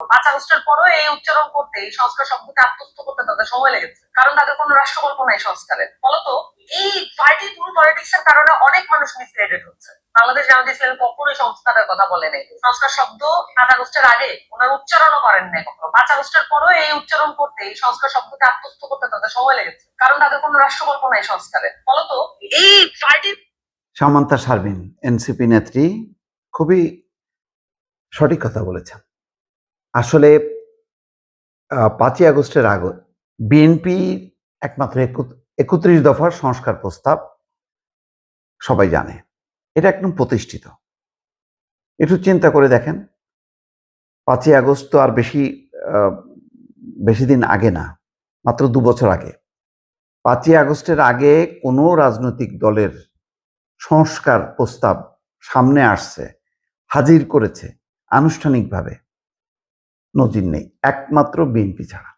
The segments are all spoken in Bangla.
5 আগস্টের পরও এই উচ্চারণ করতে, এই সংস্কার শব্দকে আত্মস্থ করতে তাদের সময় লেগেছে, কারণ তাদের কোনো রাষ্ট্রকল্প নাই সংস্কারের। ফলত এই পার্টি টুল পলিটিক্স এর কারণে অনেক মানুষ মিসগাইডেড হচ্ছে। বাংলাদেশ জামায়াত ইসলামী কখনোই সংস্কারের কথা বলে নাই। সংস্কার শব্দ 5 আগস্টের আগে ওনার উচ্চারণও করেন নাই কখনো। 5 আগস্টের পরও এই উচ্চারণ করতে, এই সংস্কার শব্দকে আত্মস্থ করতে তাদের সময় লেগেছে, কারণ তাদের কোনো রাষ্ট্রকল্প নাই সংস্কারের। ফলত এই পার্টি সামান্তা শারমিন এনসিপি নেত্রী খুবই সঠিক কথা বলেছেন। আসলে 5ই আগস্টের আগে বিএনপি একমাত্র 31 দফার সংস্কার প্রস্তাব সবাই জানে, এটা একদম প্রতিষ্ঠিত। একটু চিন্তা করে দেখেন, 5ই আগস্ট তো আর বেশি দিন আগে না, মাত্র 2 বছর আগে। 5ই আগস্টের আগে কোনো রাজনৈতিক দলের সংস্কার প্রস্তাব সামনে আসছে, হাজির করেছে আনুষ্ঠানিকভাবে, নজির নেই, একমাত্র বিএনপি ছাড়া।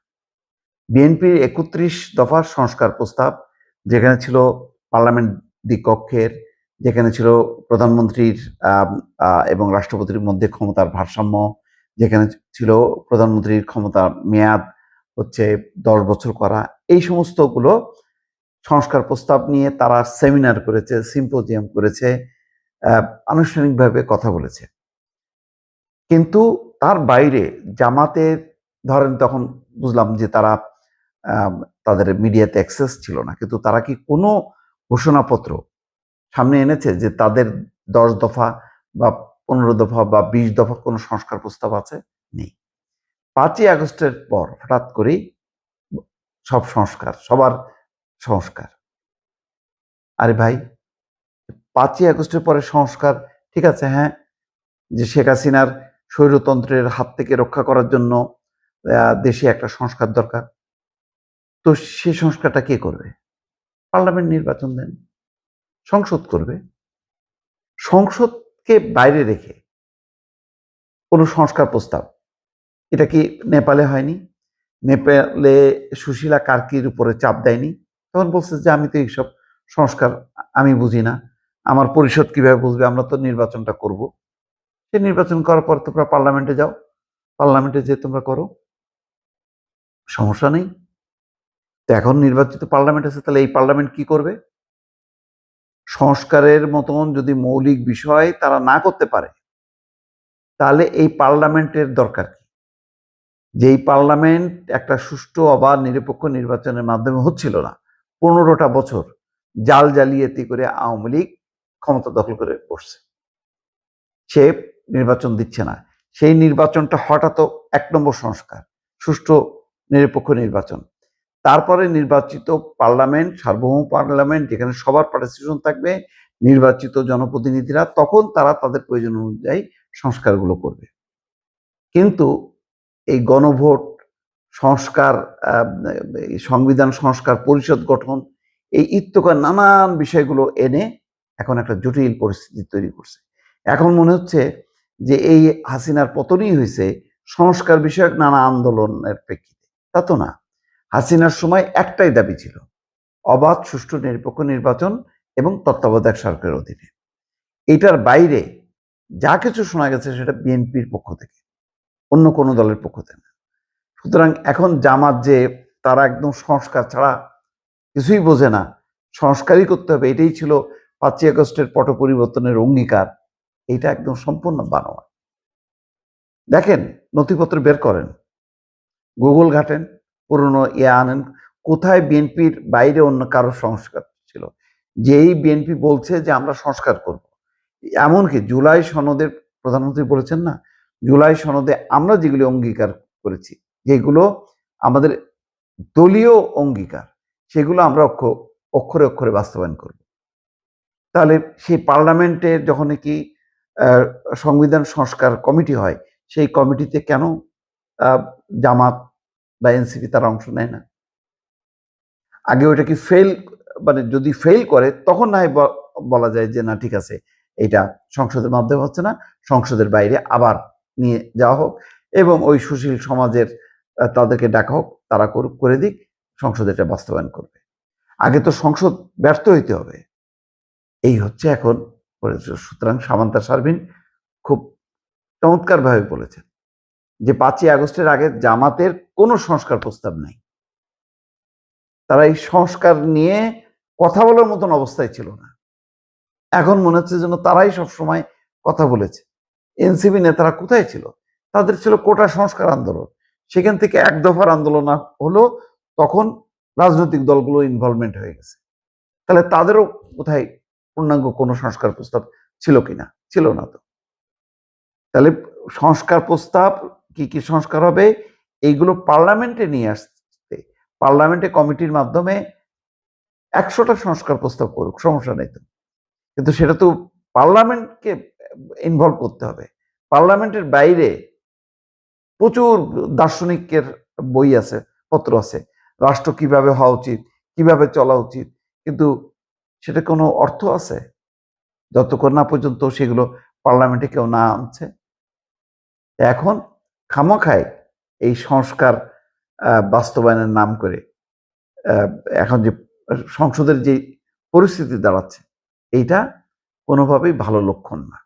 বিএনপির 31 দফার সংস্কার প্রস্তাব, যেখানে ছিল পার্লামেন্ট দ্বিকক্ষের, যেখানে ছিল প্রধানমন্ত্রীর এবং রাষ্ট্রপতির মধ্যে ক্ষমতার ভারসাম্য, যেখানে ছিল প্রধানমন্ত্রীর ক্ষমতার মেয়াদ হচ্ছে 10 বছর করা, এই সমস্তগুলো সংস্কার প্রস্তাব নিয়ে তারা সেমিনার করেছে, সিম্পোজিয়াম করেছে, আনুষ্ঠানিকভাবে কথা বলেছে। কিন্তু তার বাইরে জামাতের, ধরেন তখন বুঝলাম যে তারা তাদের মিডিয়াতে অ্যাক্সেস ছিল না, কিন্তু তারা কি কোনো ঘোষণাপত্র সামনে এনেছে যে তাদের 10 দফা বা 15 দফা বা 20 দফা কোনো সংস্কার প্রস্তাব আছে? নেই। 5ই আগস্টের পর হঠাৎ করেই সব সংস্কার, সবার সংস্কার। আরে ভাই, 5ই আগস্টের পরে সংস্কার ঠিক আছে, হ্যাঁ, যে শেখ হাসিনার স্বৈরতন্ত্রের হাত থেকে রক্ষা করার জন্য দেশে একটা সংস্কার দরকার। তো সেই সংস্কারটা কে করবে? পার্লামেন্ট নির্বাচন দেন, সংসদ করবে। সংসদকে বাইরে রেখে কোনো সংস্কার প্রস্তাব, এটা কি নেপালে হয়নি? নেপালে সুশীলা কার্কির উপরে চাপ দেয়নি? তখন বলছে যে আমি তো এইসব সংস্কার আমি বুঝি না, আমার পরিষদ কিভাবে বুঝবে, আমরা তো নির্বাচনটা করব। সে নির্বাচন করার পর তোমরা পার্লামেন্টে যাও, পার্লামেন্টে যে তোমরা করো, সমস্যা নেই। তো এখন নির্বাচিত পার্লামেন্ট আছে, তাহলে এই পার্লামেন্ট কি করবে? সংস্কারের মতন যদি মৌলিক বিষয় তারা না করতে পারে, তাহলে এই পার্লামেন্টের দরকার কি? যেই পার্লামেন্ট একটা সুষ্ঠু অবাধ নিরপেক্ষ নির্বাচনের মাধ্যমে হচ্ছিল না, 15টা বছর জাল জালিয়াতি করে আওয়ামী লীগ ক্ষমতা দখল করে বসছে, সে নির্বাচন দিচ্ছে না। সেই নির্বাচনটা হঠাৎ 1 নম্বর সংস্কার, সুষ্ঠু নিরপেক্ষ নির্বাচন। তারপরে নির্বাচিত পার্লামেন্ট, সার্বভৌম পার্লামেন্ট, যেখানে সবার পার্টিসিপেশন থাকবে, নির্বাচিত জনপ্রতিনিধিরা, তখন তারা তাদের প্রয়োজন অনুযায়ী সংস্কারগুলো করবে। কিন্তু এই গণভোট সংস্কার, সংবিধান সংস্কার, পরিষদ গঠন, এই ইত্যকার নানান বিষয়গুলো এনে এখন একটা জটিল পরিস্থিতি তৈরি করছে। এখন মনে হচ্ছে যে এই হাসিনার পতনই হয়েছে সংস্কার বিষয়ক নানা আন্দোলনের প্রেক্ষিতে। তা তো না। হাসিনার সময় একটাই দাবি ছিল, অবাধ সুষ্ঠু নিরপেক্ষ নির্বাচন এবং তত্ত্বাবধায়ক সরকারের অধীনে। এটার বাইরে যা কিছু শোনা গেছে সেটা বিএনপির পক্ষ থেকে, অন্য কোনো দলের পক্ষ থেকে না। সুতরাং এখন জামাত যে তারা একদম সংস্কার ছাড়া কিছুই বোঝে না, সংস্কারই করতে হবে, এটাই ছিল 5ই আগস্টের পট পরিবর্তনের অঙ্গীকার, এটা একদম সম্পূর্ণ বানোয়াট। দেখেন, নথিপত্র বের করেন, গুগল ঘাটেন, পুরনো আনেন, কোথায় বিএনপির বাইরে অন্য কারো সংস্কার ছিল, যেই বিএনপি বলছে যে আমরা সংস্কার করব। এমনকি জুলাই সনদে প্রধানমন্ত্রী বলেছেন না, জুলাই সনদে আমরা যেগুলি অঙ্গীকার করেছি, যেগুলো আমাদের দলীয় অঙ্গীকার, সেগুলো আমরা অক্ষরে অক্ষরে বাস্তবায়ন করব। তাহলে সেই পার্লামেন্টে যখন কি সংবিধান সংস্কার কমিটি হয়, সেই কমিটিতে কেন জামাত বা এনসিপি তারা অংশ নেয় না? আগে ওইটা কি মানে যদি ফেল করে তখন না হয় বলা যায় যে না ঠিক আছে, এটা সংসদের মাধ্যমে হচ্ছে না, সংসদের বাইরে আবার নিয়ে যাওয়া হোক এবং ওই সুশীল সমাজের তাদেরকে ডাকা হোক, তারা করে দিক, সংসদ এটা বাস্তবায়ন করবে। আগে তো সংসদ ব্যর্থ হইতে হবে, এই হচ্ছে এখন। সুতরাং সামান্তা শারমিন খুব চমৎকারভাবে বলেছেন যে 5ই আগস্টের আগে জামাতের কোনো সংস্কার প্রস্তাব নাই, তারা এই সংস্কার নিয়ে কথা বলার মতন অবস্থায় ছিল না। এখন মনে হচ্ছে যেন তারাই সবসময় কথা বলেছে। এনসিপি নেতারা কোথায় ছিল? তাদের ছিল কোটা সংস্কার আন্দোলন, সেখান থেকে এক দফার আন্দোলন হলো, তখন রাজনৈতিক দলগুলো ইনভলভমেন্ট হয়ে গেছে। তাহলে তাদেরও কোথায় পূর্ণাঙ্গ কোনো সংস্কার প্রস্তাব ছিল কিনা? ছিল না তো। তাহলে সংস্কার প্রস্তাব কি কি সংস্কার হবে এইগুলো পার্লামেন্টে নিয়ে আসতে, পার্লামেন্টে কমিটির মাধ্যমে 100টা সংস্কার প্রস্তাব করুক, সমস্যা নেই তো, কিন্তু সেটা তো পার্লামেন্টকে ইনভলভ করতে হবে। পার্লামেন্টের বাইরে প্রচুর দার্শনিকের বই আছে, পত্র আছে, রাষ্ট্র কিভাবে হওয়া উচিত, কিভাবে চলা উচিত, কিন্তু সেটা কোনো অর্থ আছে যতক্ষণ না পর্যন্ত সেগুলো পার্লামেন্টে কেউ না আনছে। এখন খামোখায় এই সংস্কার বাস্তবায়নের নাম করে আহ, এখন যে সংসদের যে পরিস্থিতি দাঁড়াচ্ছে, এইটা কোনোভাবেই ভালো লক্ষণ না।